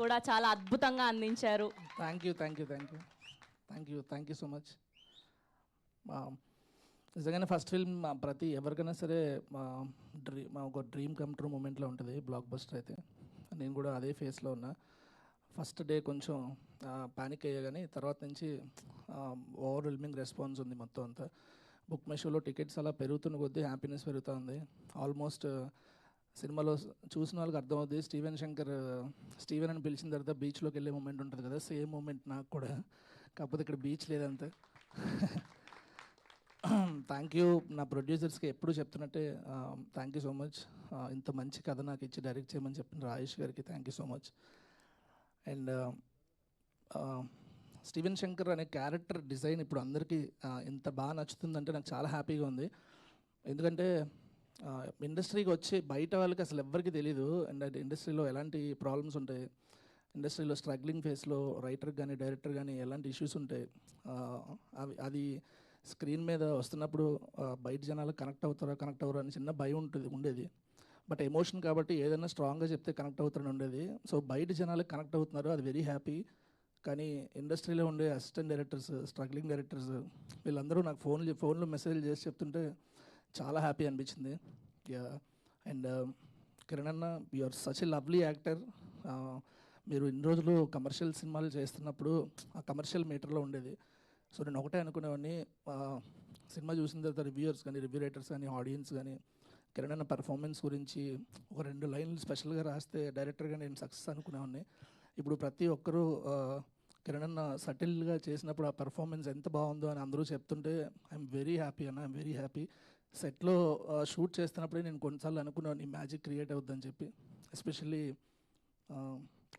కూడా చాలా అద్భుతంగా అందించారు. Thank you thank you thank you thank you thank you so much. నిజంగానే ఫస్ట్ ఫిల్మ్ ప్రతి ఎవరికైనా సరే మా ఒక డ్రీమ్ కమ్ ట్రూ మూమెంట్లో ఉంటుంది బ్లాక్ బస్టర్ అయితే. నేను కూడా అదే ఫేస్లో ఉన్నా. ఫస్ట్ డే కొంచెం ప్యానిక్ అయ్యా, కానీ తర్వాత నుంచి ఓవర్వెల్మింగ్ రెస్పాన్స్ ఉంది మొత్తం అంతా. బుక్ మై షోలో టికెట్స్ అలా పెరుగుతున్న కొద్దీ హ్యాపీనెస్ పెరుగుతూ ఉంది. ఆల్మోస్ట్ సినిమాలో చూసిన వాళ్ళకి అర్థమవుతుంది. స్టీవెన్ అని పిలిచిన తర్వాత బీచ్లోకి వెళ్ళే మూమెంట్ ఉంటుంది కదా, సేమ్ మూమెంట్ నాకు కూడా. కాకపోతే ఇక్కడ బీచ్ లేదంతే. థ్యాంక్ యూ నా ప్రొడ్యూసర్స్కి ఎప్పుడు చెప్తున్నట్టే థ్యాంక్ యూ సో మచ్. ఇంత మంచి కథ నాకు ఇచ్చి డైరెక్ట్ చేయమని చెప్పిన రాజేష్ గారికి thank you so much. And Steven Shankar అనే క్యారెక్టర్ డిజైన్ ఇప్పుడు అందరికీ ఎంత బాగా నచ్చుతుందంటే నాకు చాలా హ్యాపీగా ఉంది. ఎందుకంటే ఇండస్ట్రీకి వచ్చి బయట వాళ్ళకి అసలు ఎవ్వరికి తెలీదు. అండ్ ఇండస్ట్రీలో ఎలాంటి ప్రాబ్లమ్స్ ఉంటాయి, ఇండస్ట్రీలో స్ట్రగ్లింగ్ ఫేస్లో రైటర్ కానీ డైరెక్టర్ కానీ ఎలాంటి ఇష్యూస్ ఉంటాయి, అది స్క్రీన్ మీద వస్తున్నప్పుడు బయట జనాలు కనెక్ట్ అవ్వరు అని చిన్న భయం ఉండేది. బట్ ఎమోషన్ కాబట్టి ఏదైనా స్ట్రాంగ్గా చెప్తే కనెక్ట్ అవుతారని ఉండేది. సో బయట జనాలకు కనెక్ట్ అవుతున్నారు, అది వెరీ హ్యాపీ. కానీ ఇండస్ట్రీలో ఉండే అసిస్టెంట్ డైరెక్టర్స్, స్ట్రగ్లింగ్ డైరెక్టర్స్ వీళ్ళందరూ నాకు ఫోన్లో మెసేజ్లు చేసి చెప్తుంటే చాలా హ్యాపీ అనిపించింది. అండ్ కిరణ్ అన్న, you are such a lovely actor. మీరు ఇన్ని రోజులు కమర్షియల్ సినిమాలు చేస్తున్నప్పుడు ఆ కమర్షియల్ మీటర్లో ఉండేది. సో నేను ఒకటే అనుకునేవాడిని, సినిమా చూసిన తర్వాత రివ్యూయర్స్ కానీ రివ్యూ రైటర్స్ కానీ ఆడియన్స్ కానీ కిరణ్ అన్న పర్ఫార్మెన్స్ గురించి ఒక 2 లైన్లు స్పెషల్గా రాస్తే డైరెక్టర్గా నేను సక్సెస్ అనుకునేవాడిని. ఇప్పుడు ప్రతి ఒక్కరూ కిరణ్ అన్న సటిల్గా చేసినప్పుడు ఆ పర్ఫార్మెన్స్ ఎంత బాగుందో అని అందరూ చెప్తుంటే ఐఎమ్ వెరీ హ్యాపీ అన్న, ఐఎమ్ వెరీ హ్యాపీ. సెట్లో షూట్ చేస్తున్నప్పుడే నేను కొన్నిసార్లు అనుకున్నాను ఈ మ్యాజిక్ క్రియేట్ అవుద్దని చెప్పి. ఎస్పెషల్లీ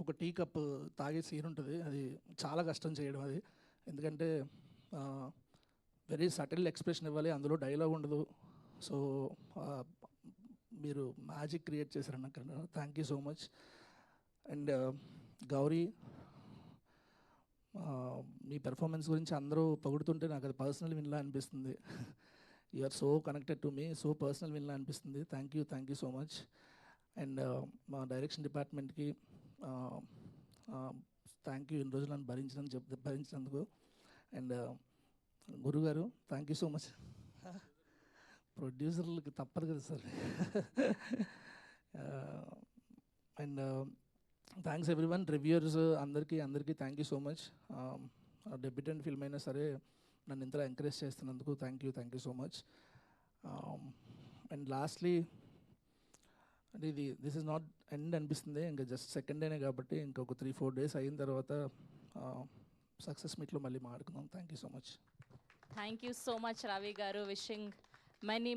ఒక టీ కప్ తాగే సీన్ ఉంటుంది, అది చాలా కష్టం చేయడం అది. ఎందుకంటే వెరీ సటిల్ ఎక్స్ప్రెషన్ ఇవ్వాలి, అందులో డైలాగ్ ఉండదు. సో మీరు మ్యాజిక్ క్రియేట్ చేశారన్న Kiran, thank you so much. And Gauri, మీ పెర్ఫార్మెన్స్ గురించి అందరూ పొగుడుతుంటే నాకు అది పర్సనల్ విన్లా అనిపిస్తుంది. You are so connected to me, so personal విన్లా అనిపిస్తుంది. Thank you so much. And మా డైరెక్షన్ డిపార్ట్మెంట్కి థ్యాంక్ యూ, ఇన్ని రోజులు నన్ను భరించినందుకు. అండ్ గురుగారు, థ్యాంక్ యూ సో మచ్. ప్రొడ్యూసర్లకి తప్పదు కదా sir. And thanks everyone, reviewers అందరికీ thank you so much. Debutant film అయినా సరే నన్ను ఇంతలా ఎంకరేజ్ చేస్తున్నందుకు thank you so much. And lastly, అంటే దిస్ ఇస్ నాట్ ఎండ్ అనిపిస్తుంది, ఇంకా జస్ట్ సెకండ్ డేనే కాబట్టి ఇంకొక 3-4 డేస్ అయిన తర్వాత సక్సెస్ మీట్లో మళ్ళీ మాట్లాడుకుందాం. Thank you so much. Thank you so much Ravi గారు. Wishing many